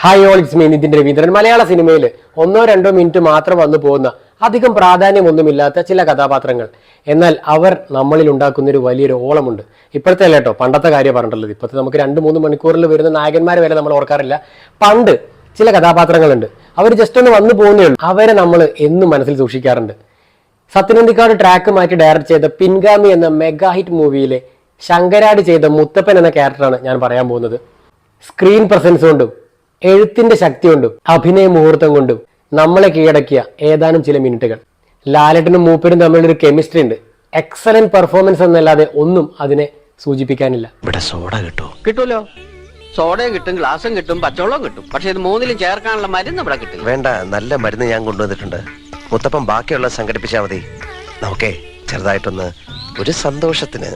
Hi all, it's me Nithin Raveendran. മലയാള സിനിമയിൽ 1-2 minute മാത്രം വന്നു പോകുന്ന അധികം പ്രാധാന്യമൊന്നുമില്ലാത്ത ചില കഥാപാത്രങ്ങൾ, എന്നാൽ അവർ നമ്മളിൽ ഉണ്ടാക്കുന്ന ഒരു വലിയൊരു ഓളമുണ്ട്. ഇപ്പോഴത്തെ അല്ല കേട്ടോ, പണ്ടത്തെ കാര്യം പറഞ്ഞിട്ടുള്ളത്. ഇപ്പോഴത്തെ നമുക്ക് 2-3 മണിക്കൂറിൽ വരുന്ന നായകന്മാരെ വരെ നമ്മൾ ഓർക്കാറില്ല. പണ്ട് ചില കഥാപാത്രങ്ങളുണ്ട്, അവർ ജസ്റ്റ് ഒന്ന് വന്നു പോകുന്നേ ഉള്ളൂ. അവരെ നമ്മൾ എന്നും മനസ്സിൽ സൂക്ഷിക്കാറുണ്ട്. സത്യനന്ദിക്കാട് ട്രാക്ക് മാറ്റി ഡയറക്ട് ചെയ്ത പിൻഗാമി എന്ന മെഗാ ഹിറ്റ് മൂവിയിലെ ശങ്കരാടി ചെയ്ത മുത്തപ്പൻ എന്ന ക്യാരക്ടറാണ് ഞാൻ പറയാൻ പോകുന്നത്. സ്ക്രീൻ പ്രസൻസ് കൊണ്ടും എഴുത്തിന്റെ ശക്തി കൊണ്ടും അഭിനയ മുഹൂർത്തം കൊണ്ടും നമ്മളെ കീഴടക്കിയ ഏതാനും ചില മിനിറ്റുകൾ. ലാലേട്ടനും മൂപ്പരും തമ്മിലൊരു കെമിസ്ട്രി ഉണ്ട്. എക്സലന്റ് പെർഫോമൻസ് എന്നല്ലാതെ ഒന്നും അതിനെ സൂചിപ്പിക്കാനില്ല. ഇവിടെ സോഡ കിട്ടൂലോ, സോഡയും കിട്ടും, ഗ്ലാസും കിട്ടും, പച്ചവെള്ളവും കിട്ടും. പക്ഷെ ഇത് മൂന്നിലും ചേർക്കാനുള്ള മരുന്ന് ഇവിടെ കിട്ടില്ല. വേണ്ട, നല്ല മരുന്ന് ഞാൻ കൊണ്ടുവന്നിട്ടുണ്ട്. മുത്തപ്പം ബാക്കിയുള്ള സംഘടിപ്പിച്ചാൽ മതി. നമുക്കേ ചെറുതായിട്ടൊന്ന് ഒരു സന്തോഷത്തിന്